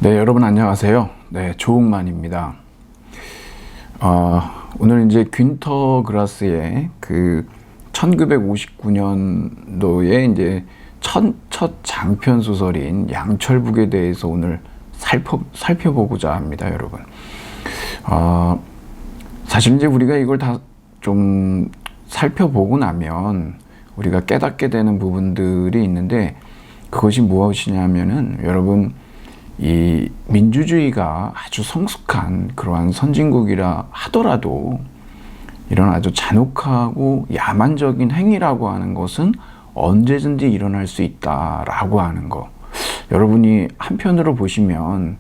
네, 여러분 안녕하세요. 네, 조웅만입니다. 오늘 이제 귄터 그라스의 그 1959년도에 이제 첫 장편 소설인 양철북에 대해서 오늘 살펴보고자 합니다, 여러분. 사실 이제 우리가 이걸 다 좀 살펴보고 나면 우리가 깨닫게 되는 부분들이 있는데, 그것이 무엇이냐면은 여러분, 이 민주주의가 아주 성숙한 그러한 선진국이라 하더라도 이런 아주 잔혹하고 야만적인 행위라고 하는 것은 언제든지 일어날 수 있다라고 하는 거. 여러분이 한편으로 보시면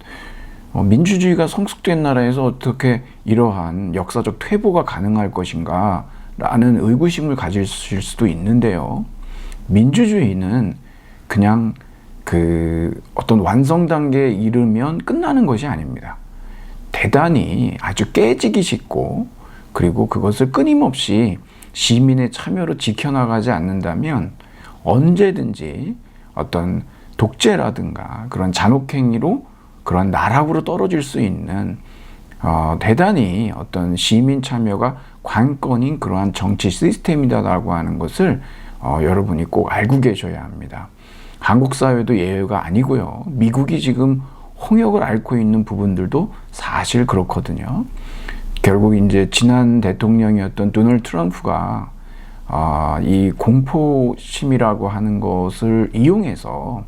민주주의가 성숙된 나라에서 어떻게 이러한 역사적 퇴보가 가능할 것인가 라는 의구심을 가지실 수도 있는데요. 민주주의는 그냥 어떤 완성 단계에 이르면 끝나는 것이 아닙니다. 대단히 아주 깨지기 쉽고, 그리고 그것을 끊임없이 시민의 참여로 지켜나가지 않는다면 언제든지 어떤 독재라든가 그런 잔혹행위로 그런 나락으로 떨어질 수 있는 대단히 어떤 시민 참여가 관건인 그러한 정치 시스템이다라고 하는 것을 여러분이 꼭 알고 계셔야 합니다. 한국 사회도 예외가 아니고요. 미국이 지금 홍역을 앓고 있는 부분들도 사실 그렇거든요. 결국 이제 지난 대통령이었던 도널드 트럼프가 이 공포심이라고 하는 것을 이용해서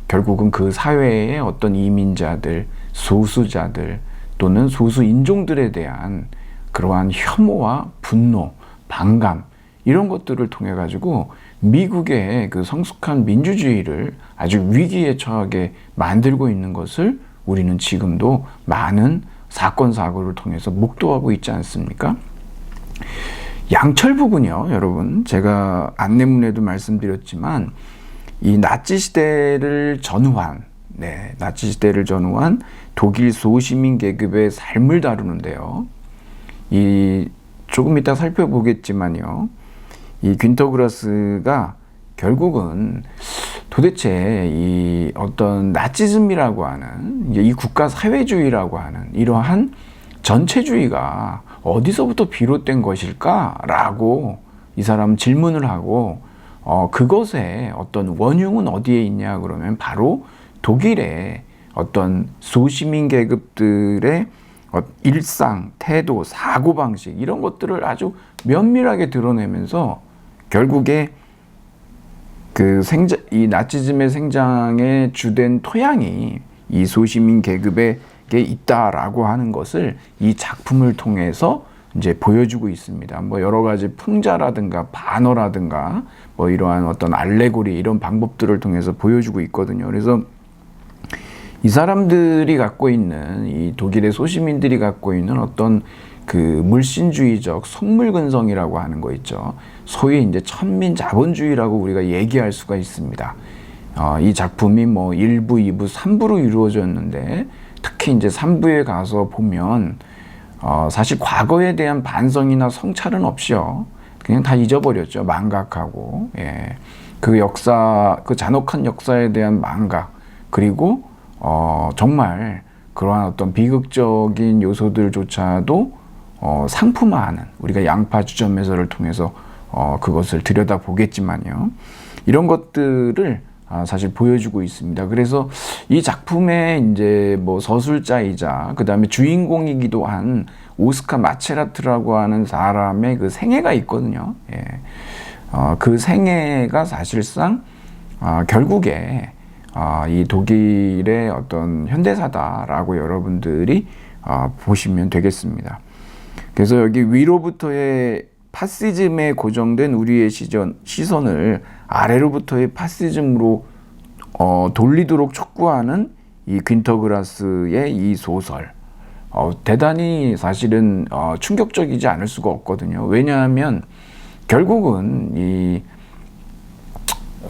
결국은 그 사회의 어떤 이민자들, 소수자들 또는 소수 인종들에 대한 그러한 혐오와 분노, 반감 이런 것들을 통해 가지고 미국의 그 성숙한 민주주의를 아주 위기에 처하게 만들고 있는 것을 우리는 지금도 많은 사건 사고를 통해서 목도하고 있지 않습니까? 양철북은요, 여러분, 제가 안내문에도 말씀드렸지만 이 나치 시대를 전후한 독일 소시민 계급의 삶을 다루는데요. 조금 이따 살펴보겠지만요. 이 귄터 그라스가 결국은 도대체 이 어떤 나치즘이라고 하는 이 국가 사회주의라고 하는 이러한 전체주의가 어디서부터 비롯된 것일까라고 이 사람 질문을 하고 그것의 어떤 원흉은 어디에 있냐 그러면 바로 독일의 어떤 소시민 계급들의 일상, 태도, 사고방식 이런 것들을 아주 면밀하게 드러내면서 결국에 이 나치즘의 생장의 주된 토양이 이 소시민 계급에게 있다라고 하는 것을 이 작품을 통해서 이제 보여주고 있습니다. 뭐 여러 가지 풍자라든가 반어라든가 뭐 이러한 어떤 알레고리 이런 방법들을 통해서 보여주고 있거든요. 그래서 이 사람들이 갖고 있는 이 독일의 소시민들이 갖고 있는 어떤 그 물신주의적 속물근성이라고 하는 거 있죠. 소위 이제 천민 자본주의라고 우리가 얘기할 수가 있습니다. 이 작품이 뭐 1부, 2부, 3부로 이루어졌는데 특히 이제 3부에 가서 보면 사실 과거에 대한 반성이나 성찰은 없이요. 그냥 다 잊어버렸죠. 망각하고. 예. 그 잔혹한 역사에 대한 망각. 그리고 정말 그러한 어떤 비극적인 요소들조차도 상품화하는, 우리가 양파 주점 매설을 통해서 그것을 들여다보겠지만요. 이런 것들을 사실 보여주고 있습니다. 그래서 이 작품의 이제 뭐 서술자이자 그 다음에 주인공이기도 한 오스카 마체라트라고 하는 사람의 그 생애가 있거든요. 예. 그 생애가 사실상 결국에 이 독일의 어떤 현대사다라고 여러분들이 보시면 되겠습니다. 그래서 여기 위로부터의 파시즘에 고정된 우리의 시선을 아래로부터의 파시즘으로 돌리도록 촉구하는 이 귄터 그라스의 이 소설, 대단히 사실은 충격적이지 않을 수가 없거든요. 왜냐하면 결국은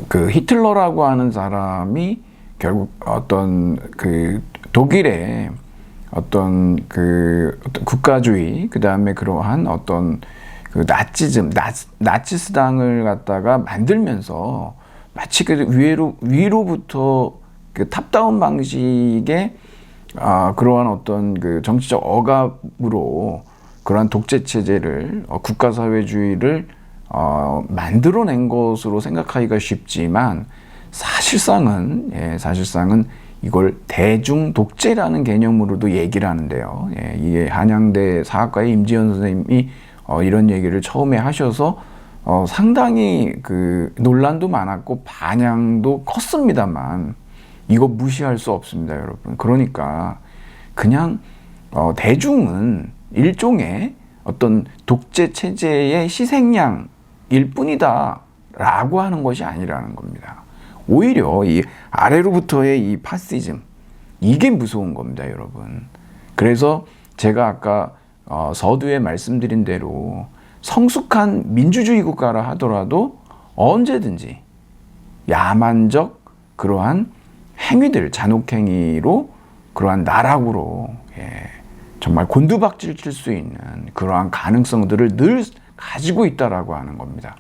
그 히틀러라고 하는 사람이 결국 어떤 그 독일의 어떤 국가주의, 그 다음에 그러한 어떤 그 나치즘, 나치스당을 갖다가 만들면서 마치 그 위로부터 그 탑다운 방식의 그러한 어떤 그 정치적 억압으로 그러한 독재 체제를 국가사회주의를 만들어낸 것으로 생각하기가 쉽지만 사실상은 이걸 대중 독재라는 개념으로도 얘기를 하는데요. 이게 한양대 사학과의 임지연 선생님이 이런 얘기를 처음에 하셔서 상당히 그 논란도 많았고 반향도 컸습니다만 이거 무시할 수 없습니다, 여러분. 그러니까 그냥 대중은 일종의 어떤 독재 체제의 희생양일 뿐이다 라고 하는 것이 아니라는 겁니다. 오히려 이 아래로부터의 이 파시즘, 이게 무서운 겁니다, 여러분. 그래서 제가 아까 서두에 말씀드린 대로 성숙한 민주주의 국가라 하더라도 언제든지 야만적 그러한 행위들, 잔혹행위로 그러한 나락으로 정말 곤두박질 칠 수 있는 그러한 가능성들을 늘 가지고 있다라고 하는 겁니다.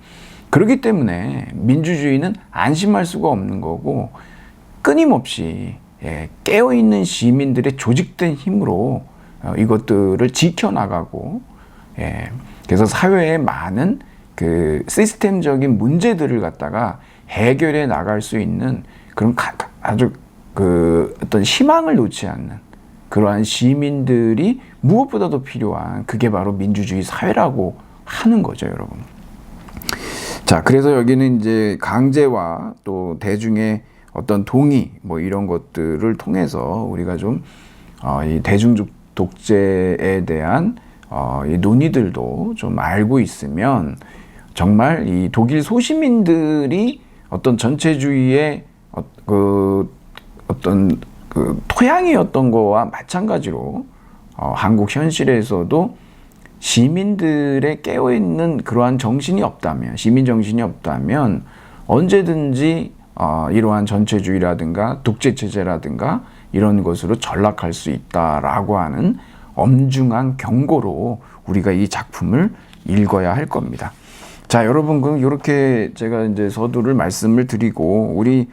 그렇기 때문에 민주주의는 안심할 수가 없는 거고 끊임없이 깨어있는 시민들의 조직된 힘으로 이것들을 지켜나가고 그래서 사회에 많은 그 시스템적인 문제들을 갖다가 해결해 나갈 수 있는 그런 아주 그 어떤 희망을 놓지 않는 그러한 시민들이 무엇보다도 필요한 그게 바로 민주주의 사회라고 하는 거죠, 여러분. 자, 그래서 여기는 이제 강제와 또 대중의 어떤 동의 뭐 이런 것들을 통해서 우리가 좀 이 대중 독재에 대한 이 논의들도 좀 알고 있으면 정말 이 독일 소시민들이 어떤 전체주의의 어떤 그 토양이었던 거와 마찬가지로 한국 현실에서도 시민들의 깨어있는 그러한 정신이 없다면, 시민 정신이 없다면 언제든지 이러한 전체주의라든가 독재체제라든가 이런 것으로 전락할 수 있다라고 하는 엄중한 경고로 우리가 이 작품을 읽어야 할 겁니다. 자, 여러분, 이렇게 제가 이제 서두를 말씀을 드리고 우리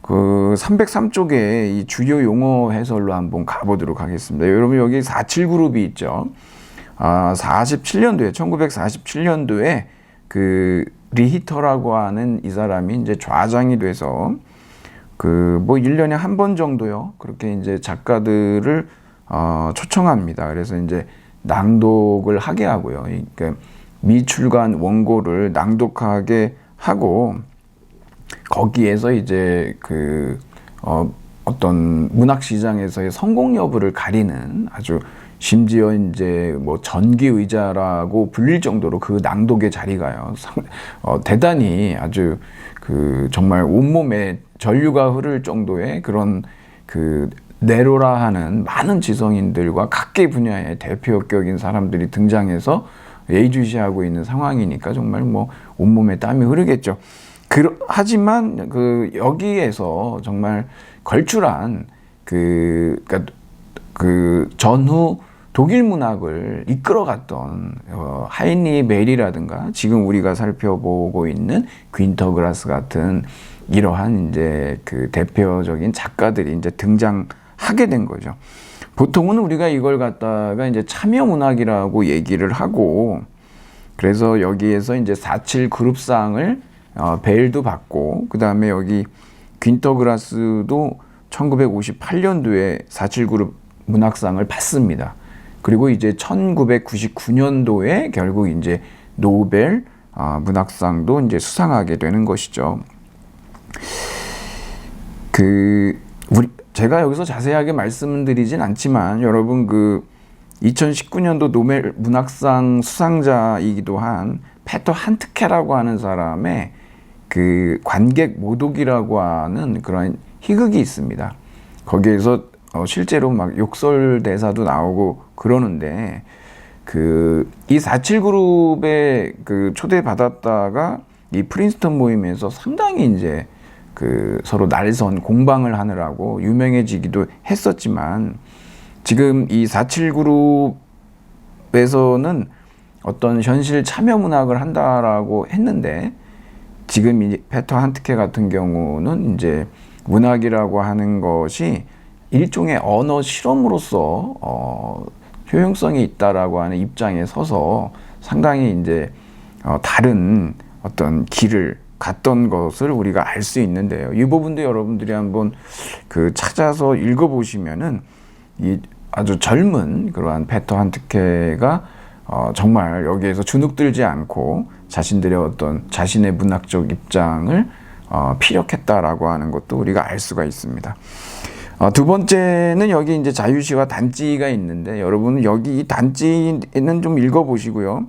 그 303쪽에 이 주요 용어 해설로 한번 가보도록 하겠습니다. 여러분, 여기 47 그룹이 있죠. 47년도에 1947년도에 그 리히터라고 하는 이 사람이 이제 좌장이 돼서 그 뭐 1년에 한 번 정도요. 그렇게 이제 작가들을 초청합니다. 그래서 이제 낭독을 하게 하고요. 그러니까 미출간 원고를 낭독하게 하고 거기에서 이제 그 어떤 문학 시장에서의 성공 여부를 가리는 아주 심지어 이제 뭐 전기 의자라고 불릴 정도로 그 낭독의 자리가요. 대단히 아주 그 정말 온몸에 전류가 흐를 정도의 그런 그 네로라 하는 많은 지성인들과 각계 분야의 대표격인 사람들이 등장해서 예의주시하고 있는 상황이니까 정말 뭐 온몸에 땀이 흐르겠죠. 하지만 그 여기에서 정말 걸출한 그 전후 독일 문학을 이끌어갔던 하이니 멜이라든가 지금 우리가 살펴보고 있는 귄터 그라스 같은 이러한 이제 그 대표적인 작가들이 이제 등장하게 된 거죠. 보통은 우리가 이걸 갖다가 이제 참여 문학이라고 얘기를 하고 그래서 여기에서 이제 47 그룹상을 베일도 받고 그 다음에 여기 귄터 그라스도 1958년도에 47 그룹 문학상을 받습니다. 그리고 이제 1999년도에 결국 이제 노벨 문학상도 이제 수상하게 되는 것이죠. 제가 여기서 자세하게 말씀드리진 않지만 여러분 그 2019년도 노벨 문학상 수상자이기도 한 페터 한트케라고 하는 사람의 그 관객 모독이라고 하는 그런 희극이 있습니다. 거기에서 실제로 막 욕설 대사도 나오고 그러는데 이 47 그룹에 그 초대받았다가 이 프린스턴 모임에서 상당히 이제 그 서로 날선 공방을 하느라고 유명해지기도 했었지만 지금 이 47 그룹에서는 어떤 현실 참여 문학을 한다라고 했는데 지금 이 페터 한트케 같은 경우는 이제 문학이라고 하는 것이 일종의 언어 실험으로서 효용성이 있다라고 하는 입장에 서서 상당히 이제 다른 어떤 길을 갔던 것을 우리가 알 수 있는데요. 이 부분도 여러분들이 한번 찾아서 읽어보시면은 이 아주 젊은 그러한 페터 한트케가 정말 여기에서 주눅들지 않고 자신의 문학적 입장을 피력했다라고 하는 것도 우리가 알 수가 있습니다. 두 번째는 여기 이제 자유시와 단지가 있는데 여러분은 여기 이 단지는 좀 읽어보시고요.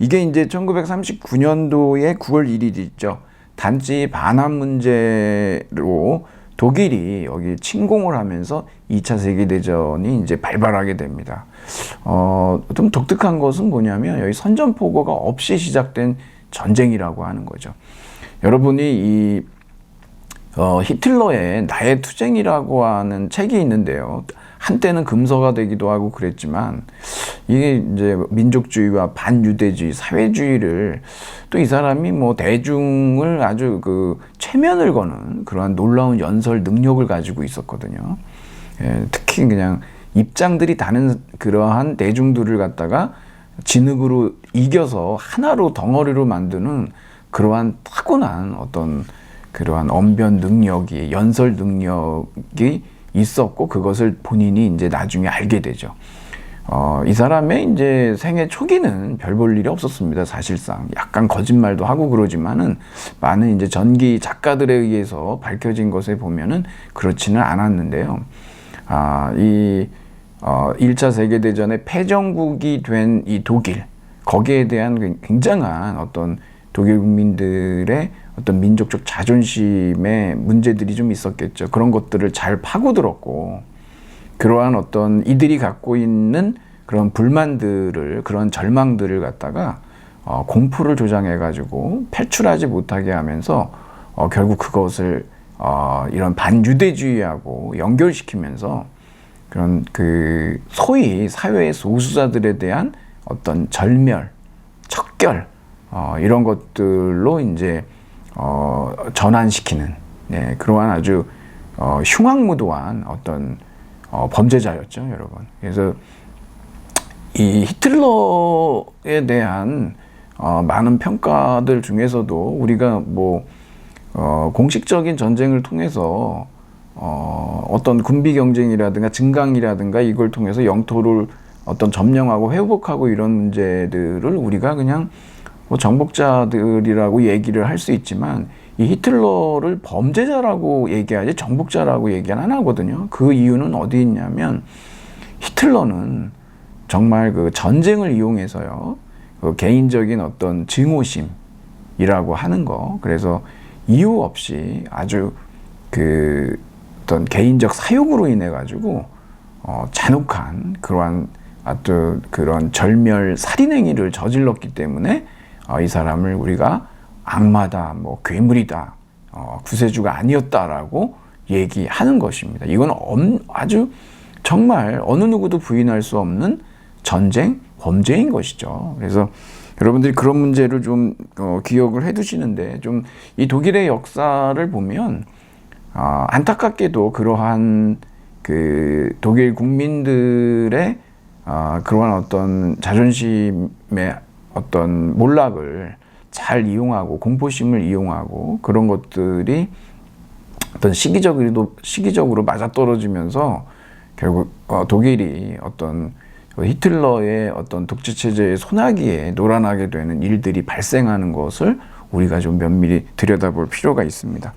이게 이제 1939년도에 9월 1일이 있죠. 단지 반환 문제로 독일이 여기 침공을 하면서 2차 세계대전이 이제 발발하게 됩니다. 좀 독특한 것은 뭐냐면 여기 선전포고가 없이 시작된 전쟁이라고 하는 거죠. 여러분이 이 히틀러의 나의 투쟁이라고 하는 책이 있는데요. 한때는 금서가 되기도 하고 그랬지만 이게 이제 민족주의와 반유대주의, 사회주의를 또 이 사람이 뭐 대중을 아주 최면을 거는 그러한 놀라운 연설 능력을 가지고 있었거든요. 특히 그냥 입장들이 다른 그러한 대중들을 갖다가 진흙으로 이겨서 하나로 덩어리로 만드는 그러한 타고난 어떤 그러한 언변 능력이, 연설 능력이 있었고 그것을 본인이 이제 나중에 알게 되죠. 이 사람의 이제 생애 초기는 별 볼 일이 없었습니다. 사실상 약간 거짓말도 하고 그러지만은 많은 이제 전기 작가들에 의해서 밝혀진 것에 보면은 그렇지는 않았는데요. 1차 세계대전의 패전국이 된 이 독일, 거기에 대한 굉장한 어떤 독일 국민들의 어떤 민족적 자존심의 문제들이 좀 있었겠죠. 그런 것들을 잘 파고들었고, 그러한 어떤 이들이 갖고 있는 그런 불만들을, 그런 절망들을 갖다가 공포를 조장해가지고 탈출하지 못하게 하면서 결국 그것을 이런 반유대주의하고 연결시키면서 그런 소위 사회의 소수자들에 대한 어떤 절멸, 척결, 이런 것들로 이제 전환시키는 그러한 아주 흉악무도한 어떤 범죄자였죠, 여러분. 그래서 이 히틀러에 대한 많은 평가들 중에서도 우리가 뭐 공식적인 전쟁을 통해서 어떤 군비 경쟁이라든가 증강이라든가 이걸 통해서 영토를 어떤 점령하고 회복하고 이런 문제들을 우리가 그냥 뭐 정복자들이라고 얘기를 할 수 있지만 이 히틀러를 범죄자라고 얘기하지 정복자라고 얘기는 안 하거든요. 그 이유는 어디 있냐면 히틀러는 정말 전쟁을 이용해서요, 개인적인 어떤 증오심이라고 하는 거, 그래서 이유 없이 아주 어떤 개인적 사욕으로 인해 가지고 잔혹한 그러한 그런 절멸 살인 행위를 저질렀기 때문에 이 사람을 우리가 악마다, 뭐 괴물이다, 구세주가 아니었다라고 얘기하는 것입니다. 이건 아주 정말 어느 누구도 부인할 수 없는 전쟁 범죄인 것이죠. 그래서 여러분들이 그런 문제를 좀 기억을 해두시는데, 좀 이 독일의 역사를 보면 안타깝게도 그러한 독일 국민들의 그러한 어떤 자존심의 어떤 몰락을 잘 이용하고 공포심을 이용하고 그런 것들이 어떤 시기적으로 맞아떨어지면서 결국 독일이 어떤 히틀러의 어떤 독재체제의 소나기에 놀아나게 되는 일들이 발생하는 것을 우리가 좀 면밀히 들여다볼 필요가 있습니다.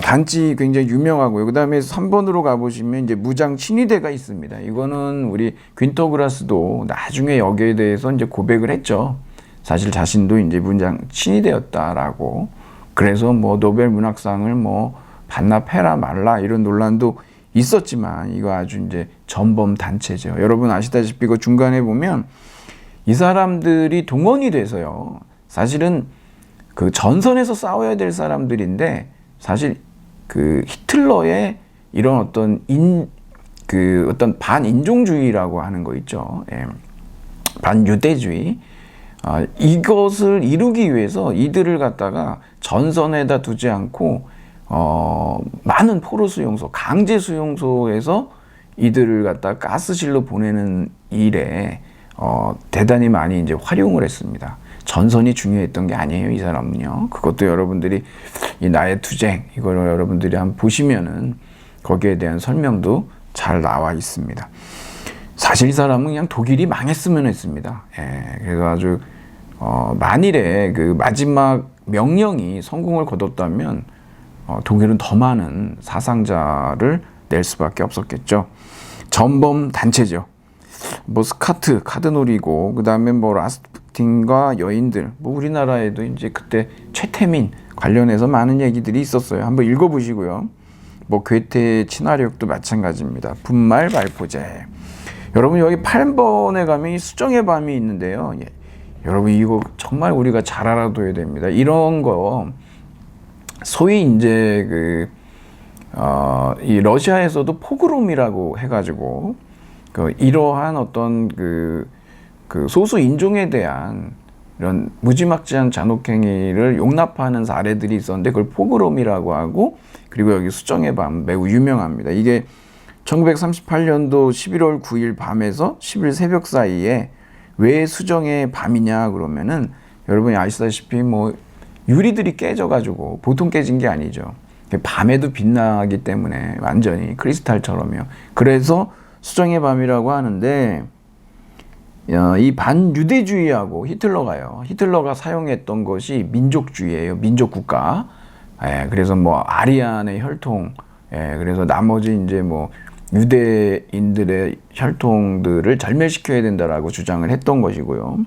단지 굉장히 유명하고요. 그 다음에 3번으로 가보시면 이제 무장 친위대가 있습니다. 이거는 우리 퀸터그라스도 나중에 여기에 대해서 이제 고백을 했죠. 사실 자신도 이제 무장 친위대였다라고. 그래서 뭐 노벨 문학상을 뭐 반납해라 말라 이런 논란도 있었지만 이거 아주 이제 전범 단체죠. 여러분 아시다시피 그 중간에 보면 이 사람들이 동원이 돼서요, 사실은 전선에서 싸워야 될 사람들인데 사실 히틀러의 이런 어떤 어떤 반인종주의라고 하는 거 있죠. 반유대주의. 이것을 이루기 위해서 이들을 갖다가 전선에다 두지 않고 많은 포로 수용소, 강제 수용소에서 이들을 갖다 가스실로 보내는 일에 대단히 많이 이제 활용을 했습니다. 전선이 중요했던 게 아니에요, 이 사람은요. 그것도 여러분들이 이 나의 투쟁, 이걸 여러분들이 한번 보시면은 거기에 대한 설명도 잘 나와 있습니다. 사실 이 사람은 그냥 독일이 망했으면 했습니다. 예, 그래서 아주 만일에 그 마지막 명령이 성공을 거뒀다면 독일은 더 많은 사상자를 낼 수밖에 없었겠죠. 전범 단체죠. 뭐 스카트, 카드놀이고, 그 다음에 뭐 라스푸틴과 여인들, 뭐 우리나라에도 이제 그때 최태민 관련해서 많은 얘기들이 있었어요. 한번 읽어보시고요. 뭐 괴테의 친화력도 마찬가지입니다. 분말 발포제. 여러분 여기 8번에 가면 이 수정의 밤이 있는데요. 예. 여러분 이거 정말 우리가 잘 알아둬야 됩니다. 이런 거 소위 이제 이 러시아에서도 포그롬이라고 해가지고 이러한 어떤 그 소수 인종에 대한 이런 무지막지한 잔혹행위를 용납하는 사례들이 있었는데 그걸 포그롬이라고 하고, 그리고 여기 수정의 밤 매우 유명합니다. 이게 1938년도 11월 9일 밤에서 10일 새벽 사이에 왜 수정의 밤이냐 그러면은 여러분이 아시다시피 뭐 유리들이 깨져가지고 보통 깨진 게 아니죠. 밤에도 빛나기 때문에 완전히 크리스탈처럼요. 그래서 수정의 밤이라고 하는데 이 반유대주의하고 히틀러가 사용했던 것이 민족주의예요. 민족국가. 예, 그래서 뭐 아리안의 혈통, 예, 그래서 나머지 이제 뭐 유대인들의 혈통들을 절멸시켜야 된다라고 주장을 했던 것이고요.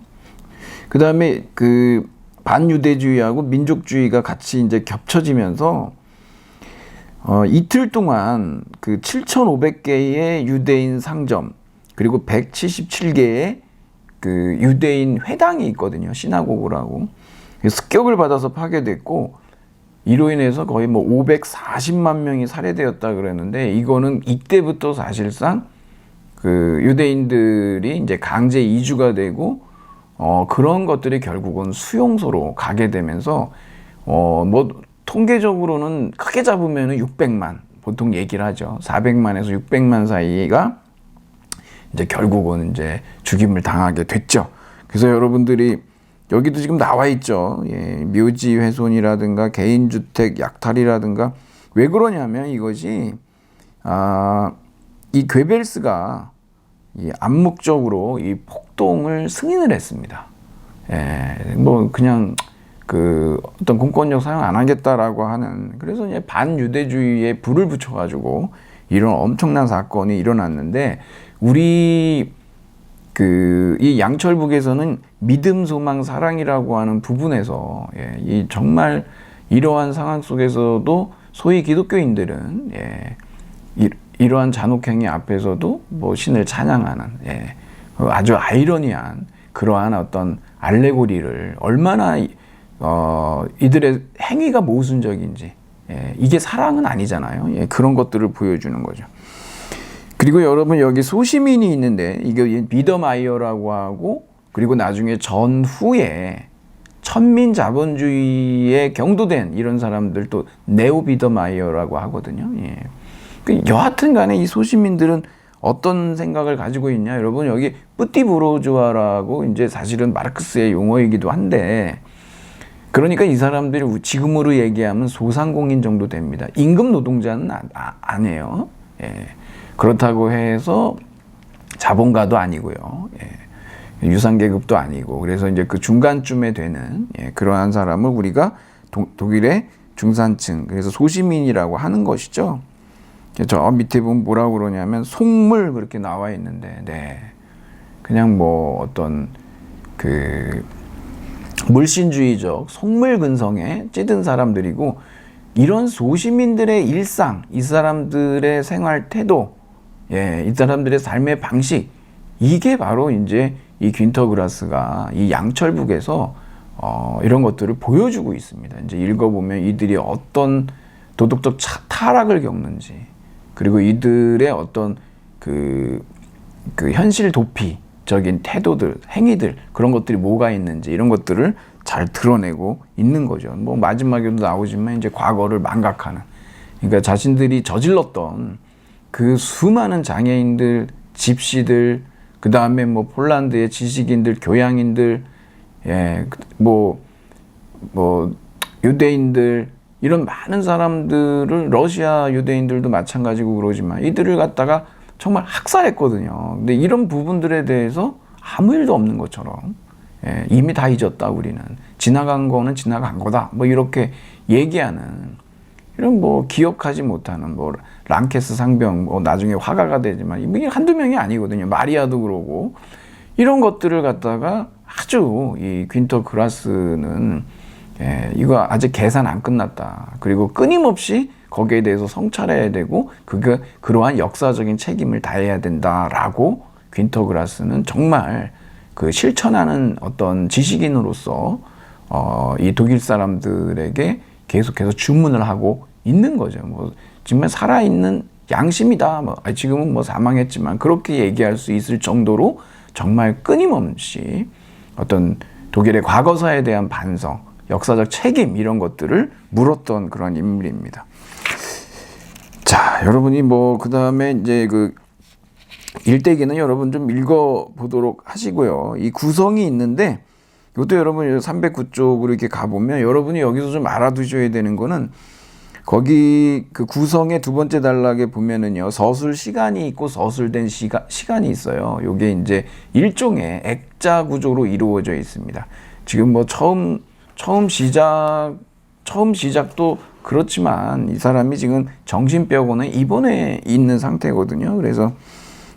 그 다음에 그 반유대주의하고 민족주의가 같이 이제 겹쳐지면서 이틀 동안 그 7,500개의 유대인 상점, 그리고 177개의 그 유대인 회당이 있거든요. 시나고그라고. 습격을 받아서 파괴됐고, 이로 인해서 거의 뭐 540만 명이 살해되었다 그랬는데, 이거는 이때부터 사실상 그 유대인들이 이제 강제 이주가 되고, 그런 것들이 결국은 수용소로 가게 되면서, 뭐 통계적으로는 크게 잡으면은 600만, 보통 얘기를 하죠. 400만에서 600만 사이가 이제 결국은 이제 죽임을 당하게 됐죠. 그래서 여러분들이 여기도 지금 나와 있죠. 예, 묘지 훼손이라든가 개인주택 약탈이라든가. 왜 그러냐면 이것이 이 괴벨스가 이 암묵적으로 이 폭동을 승인을 했습니다. 예, 뭐 그냥 그 어떤 공권력 사용 안 하겠다라고 하는, 그래서 이제 반유대주의에 불을 붙여가지고 이런 엄청난 사건이 일어났는데, 우리 이 양철북에서는 믿음, 소망, 사랑이라고 하는 부분에서 이 정말 이러한 상황 속에서도 소위 기독교인들은 이러한 잔혹행위 앞에서도 뭐 신을 찬양하는 아주 아이러니한 그러한 어떤 알레고리를, 얼마나 이들의 행위가 모순적인지, 이게 사랑은 아니잖아요. 그런 것들을 보여주는 거죠. 그리고 여러분 여기 소시민이 있는데, 이게 비더마이어라고 하고, 그리고 나중에 전후에 천민 자본주의에 경도된 이런 사람들 또 네오 비더마이어라고 하거든요. 여하튼 간에 이 소시민들은 어떤 생각을 가지고 있냐, 여러분 여기 뿌띠부르주아라고 이제 사실은 마르크스의 용어이기도 한데, 그러니까 이 사람들이 지금으로 얘기하면 소상공인 정도 됩니다. 임금 노동자는 아니에요. 그렇다고 해서 자본가도 아니고요. 유상계급도 아니고, 그래서 이제 그 중간쯤에 되는 그러한 사람을 우리가 독일의 중산층, 그래서 소시민이라고 하는 것이죠. 저 밑에 보면 뭐라고 그러냐면 속물 그렇게 나와 있는데, 그냥 뭐 어떤 그 물신주의적 속물 근성에 찌든 사람들이고, 이런 소시민들의 일상, 이 사람들의 생활 태도, 이 사람들의 삶의 방식, 이게 바로 이제 이 귄터 그라스가 이 양철북에서 이런 것들을 보여주고 있습니다. 이제 읽어보면 이들이 어떤 도덕적 타락을 겪는지, 그리고 이들의 어떤 그 현실 도피적인 태도들, 행위들, 그런 것들이 뭐가 있는지, 이런 것들을 잘 드러내고 있는 거죠. 뭐 마지막에도 나오지만 이제 과거를 망각하는, 그러니까 자신들이 저질렀던 그 수많은 장애인들, 집시들, 그 다음에 뭐 폴란드의 지식인들, 교양인들, 예, 뭐 유대인들, 이런 많은 사람들을, 러시아 유대인들도 마찬가지고 그러지만 이들을 갖다가 정말 학살했거든요. 근데 이런 부분들에 대해서 아무 일도 없는 것처럼, 예, 이미 다 잊었다, 우리는. 지나간 거는 지나간 거다. 뭐 이렇게 얘기하는, 이런 뭐 기억하지 못하는 뭐 랑케스 상병, 뭐 나중에 화가가 되지만 이게 한두 명이 아니거든요. 마리아도 그러고. 이런 것들을 갖다가 아주 이 귄터 그라스는, 예, 이거 아직 계산 안 끝났다. 그리고 끊임없이 거기에 대해서 성찰해야 되고 그러한 역사적인 책임을 다해야 된다라고 귄터 그라스는 정말 그 실천하는 어떤 지식인으로서 이 독일 사람들에게 계속해서 주문을 하고 있는 거죠. 뭐 정말 살아있는 양심이다. 뭐 지금은 뭐 사망했지만 그렇게 얘기할 수 있을 정도로 정말 끊임없이 어떤 독일의 과거사에 대한 반성, 역사적 책임, 이런 것들을 물었던 그런 인물입니다. 자, 여러분이 뭐 그 다음에 이제 그 일대기는 여러분 좀 읽어보도록 하시고요. 이 구성이 있는데 이것도 여러분 309쪽으로 이렇게 가보면 여러분이 여기서 좀 알아두셔야 되는 거는, 거기 그 구성의 두 번째 단락에 보면은요, 서술 시간이 있고 서술된 시간이 있어요. 요게 이제 일종의 액자 구조로 이루어져 있습니다. 지금 뭐 처음 시작도 그렇지만 이 사람이 지금 정신병원에 입원해 있는 상태거든요. 그래서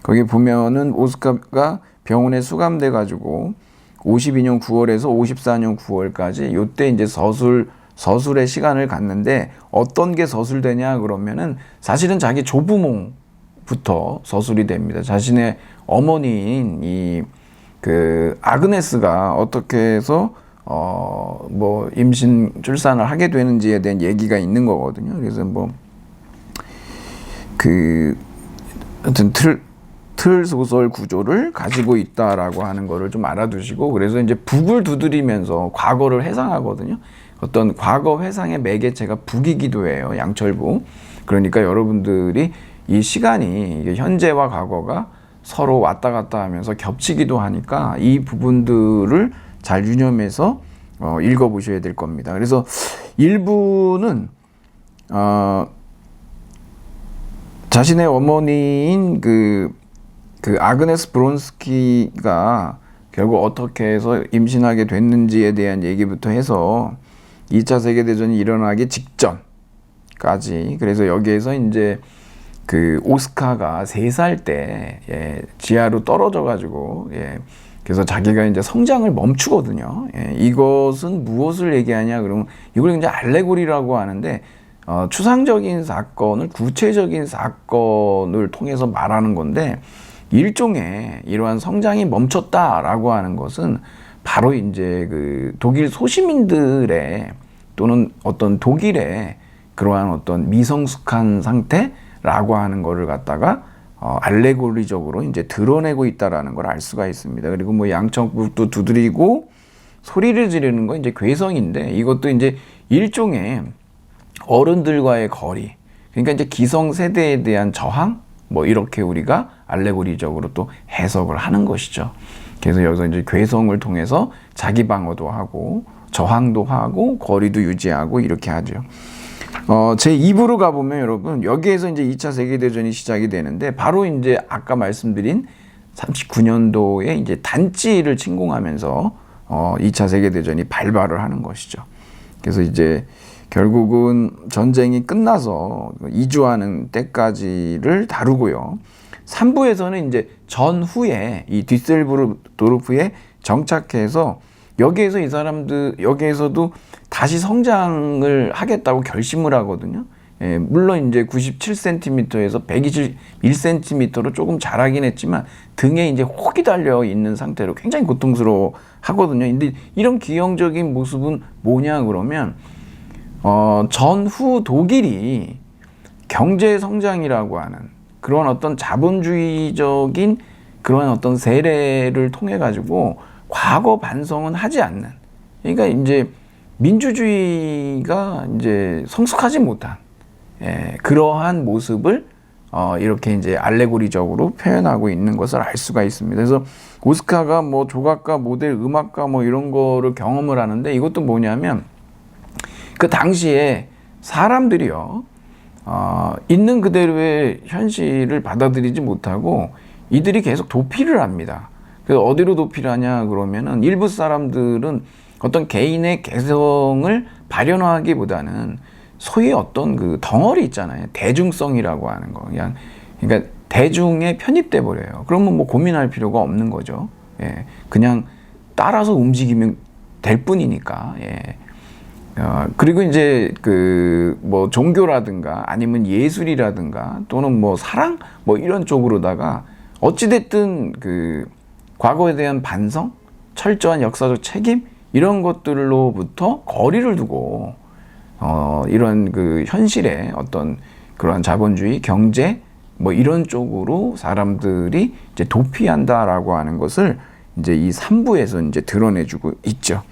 거기 보면은 오스카가 병원에 수감돼 가지고 52년 9월에서 54년 9월까지 요때 이제 서술의 시간을 갖는데, 어떤 게 서술되냐 그러면은 사실은 자기 조부모부터 서술이 됩니다. 자신의 어머니인 이 그 아그네스가 어떻게 해서 뭐 임신 출산을 하게 되는지에 대한 얘기가 있는 거거든요. 그래서 뭐 그 하여튼 틀 소설 구조를 가지고 있다라고 하는 거를 좀 알아두시고, 그래서 이제 북을 두드리면서 과거를 회상하거든요. 어떤 과거 회상의 매개체가 북이기도 해요. 양철북. 그러니까 여러분들이 이 시간이 현재와 과거가 서로 왔다 갔다 하면서 겹치기도 하니까 이 부분들을 잘 유념해서 읽어보셔야 될 겁니다. 그래서 일부는 자신의 어머니인 그 아그네스 브론스키가 결국 어떻게 해서 임신하게 됐는지에 대한 얘기부터 해서 2차 세계대전이 일어나기 직전까지, 그래서 여기에서 이제 그 오스카가 3살 때, 예, 지하로 떨어져 가지고, 예, 그래서 자기가 이제 성장을 멈추거든요. 예, 이것은 무엇을 얘기하냐 그러면 이걸 이제 알레고리라고 하는데, 추상적인 사건을 구체적인 사건을 통해서 말하는 건데, 일종의 이러한 성장이 멈췄다라고 하는 것은 바로 이제 그 독일 소시민들의, 또는 어떤 독일의 그러한 어떤 미성숙한 상태라고 하는 거를 갖다가 알레고리적으로 이제 드러내고 있다라는 걸 알 수가 있습니다. 그리고 뭐 양천국도 두드리고 소리를 지르는 건 이제 괴성인데, 이것도 이제 일종의 어른들과의 거리, 그러니까 이제 기성세대에 대한 저항, 뭐 이렇게 우리가 알레고리적으로 또 해석을 하는 것이죠. 그래서 여기서 이제 괴성을 통해서 자기 방어도 하고 저항도 하고 거리도 유지하고 이렇게 하죠. 제 2부로 가보면 여러분, 여기에서 이제 2차 세계대전이 시작이 되는데, 바로 이제 아까 말씀드린 39년도에 이제 단지를 침공하면서 2차 세계대전이 발발을 하는 것이죠. 그래서 이제 결국은 전쟁이 끝나서 이주하는 때까지를 다루고요. 3부에서는 이제 전후에 이 뒤셀부르도르프에 정착해서 여기에서 이 사람들, 여기에서도 다시 성장을 하겠다고 결심을 하거든요. 예, 물론 이제 97cm에서 121cm로 조금 자라긴 했지만 등에 이제 혹이 달려 있는 상태로 굉장히 고통스러워 하거든요. 근데 이런 기형적인 모습은 뭐냐 그러면, 전후 독일이 경제 성장이라고 하는 그런 어떤 자본주의적인 그런 어떤 세례를 통해 가지고 과거 반성은 하지 않는, 그러니까 이제 민주주의가 이제 성숙하지 못한, 그러한 모습을 이렇게 이제 알레고리적으로 표현하고 있는 것을 알 수가 있습니다. 그래서 오스카가 뭐 조각가, 모델, 음악가 뭐 이런 거를 경험을 하는데 이것도 뭐냐면 그 당시에 사람들이요, 있는 그대로의 현실을 받아들이지 못하고 이들이 계속 도피를 합니다. 그래서 어디로 도피를 하냐 그러면은 일부 사람들은 어떤 개인의 개성을 발현하기보다는 소위 어떤 그 덩어리 있잖아요. 대중성이라고 하는 거. 그러니까 대중에 편입돼 버려요. 그러면 뭐 고민할 필요가 없는 거죠. 예. 그냥 따라서 움직이면 될 뿐이니까. 예. 그리고 이제 그 뭐 종교라든가 아니면 예술이라든가 또는 뭐 사랑 뭐 이런 쪽으로다가 어찌됐든 그 과거에 대한 반성, 철저한 역사적 책임 이런 것들로부터 거리를 두고 이런 그 현실의 어떤 그러한 자본주의, 경제 뭐 이런 쪽으로 사람들이 이제 도피한다라고 하는 것을 이제 이 3부에서 이제 드러내주고 있죠.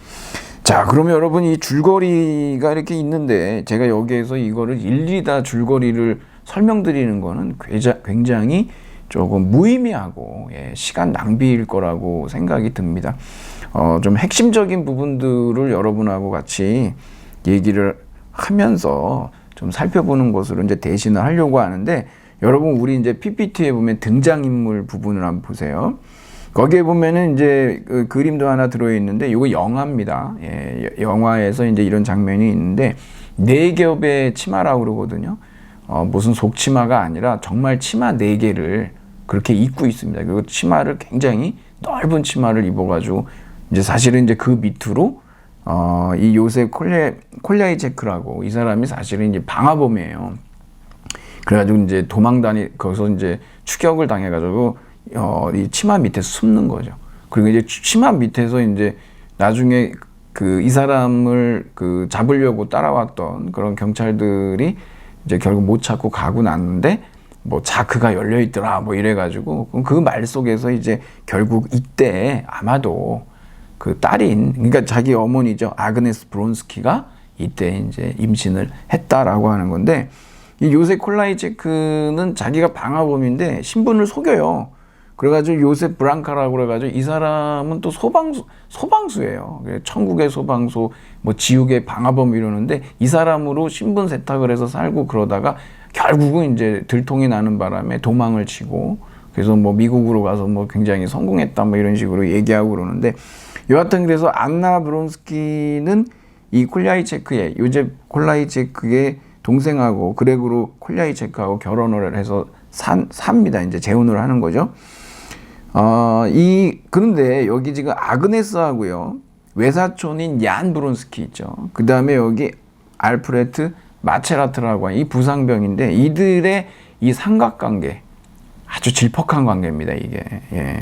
자, 그러면 여러분 이 줄거리가 이렇게 있는데 제가 여기에서 이거를 일일이 다 줄거리를 설명드리는 거는 굉장히 조금 무의미하고 시간 낭비일 거라고 생각이 듭니다. 좀 핵심적인 부분들을 여러분하고 같이 얘기를 하면서 좀 살펴보는 것으로 이제 대신을 하려고 하는데, 여러분 우리 이제 PPT에 보면 등장인물 부분을 한번 보세요. 거기에 보면은 이제 그 그림도 하나 들어있는데 이거 영화입니다. 영화에서 이제 이런 장면이 있는데 4겹의 치마라고 그러거든요. 무슨 속치마가 아니라 정말 치마 4개를 그렇게 입고 있습니다. 그리고 치마를 굉장히 넓은 치마를 입어가지고 이제 사실은 이제 그 밑으로 이 요셉 콜야이체크라고 이 사람이 사실은 이제 방화범이에요. 그래가지고 이제 거기서 이제 추격을 당해가지고 이 치마 밑에 숨는 거죠. 그리고 이제 치마 밑에서 이제 나중에 이 사람을 잡으려고 따라왔던 그런 경찰들이 이제 결국 못 찾고 가고 났는데 뭐 자크가 열려 있더라 뭐 이래가지고 그 말 속에서 이제 결국 이때 아마도 그 딸인, 그러니까 자기 어머니죠, 아그네스 브론스키가 이때 이제 임신을 했다라고 하는 건데, 이 요셉 콜라이체크는 자기가 방화범인데 신분을 속여요. 그래가지고 요셉 브랑카라고 그래가지고 이 사람은 또 소방수예요. 천국의 소방수, 뭐 지옥의 방화범 이러는데 이 사람으로 신분 세탁을 해서 살고 그러다가 결국은 이제 들통이 나는 바람에 도망을 치고, 그래서 뭐 미국으로 가서 뭐 굉장히 성공했다 뭐 이런 식으로 얘기하고 그러는데, 여하튼 그래서 안나 브론스키는 이 요셉 콜라이체크의 동생하고 그레고르 콜야이체크하고 결혼을 해서 삽니다. 이제 재혼을 하는 거죠. 그런데 여기 지금 아그네스하고요, 외사촌인 얀 브론스키 있죠. 그 다음에 여기 알프레트 마체라트라고 하는 이 부상병인데, 이들의 이 삼각관계 아주 질퍽한 관계입니다, 이게. 예.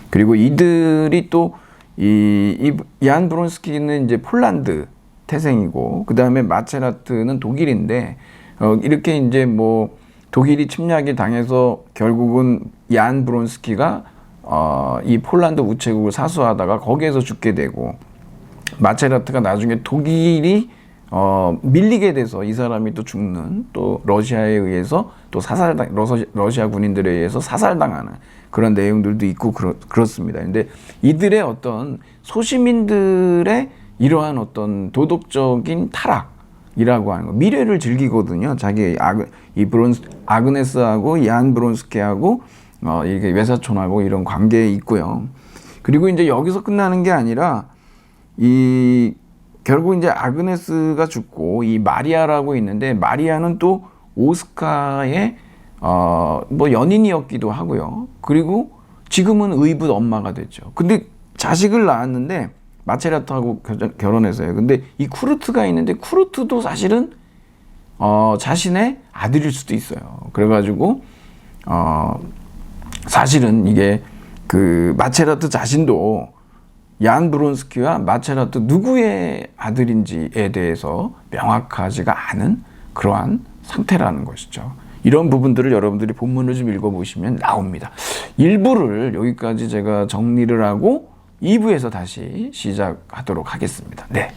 그리고 이들이 또 얀 브론스키는 이제 폴란드 태생이고, 그 다음에 마체라트는 독일인데, 이렇게 이제 뭐 독일이 침략이 당해서 결국은 얀 브론스키가 이 폴란드 우체국을 사수하다가 거기에서 죽게 되고, 마체라트가 나중에 독일이 밀리게 돼서 이 사람이 또 죽는, 또 러시아에 의해서 또 러시아 군인들에 의해서 사살당하는 그런 내용들도 있고 그렇습니다. 근데 이들의 어떤 소시민들의 이러한 어떤 도덕적인 타락이라고 하는 거, 미래를 즐기거든요. 자기 아그네스하고 얀 브론스키하고 이렇게 외사촌하고 이런 관계에 있고요. 그리고 이제 여기서 끝나는 게 아니라 결국 이제 아그네스가 죽고 이 마리아라고 있는데, 마리아는 또 오스카의 뭐 연인이었기도 하고요. 그리고 지금은 의붓 엄마가 됐죠. 근데 자식을 낳았는데 마체라트하고 결혼해서요. 근데 이 쿠르트가 있는데 쿠르트도 사실은 자신의 아들일 수도 있어요. 그래가지고 사실은 이게 마체라트 자신도 얀 브론스키와 마체라트 누구의 아들인지에 대해서 명확하지가 않은 그러한 상태라는 것이죠. 이런 부분들을 여러분들이 본문을 좀 읽어보시면 나옵니다. 1부를 여기까지 제가 정리를 하고 2부에서 다시 시작하도록 하겠습니다. 네.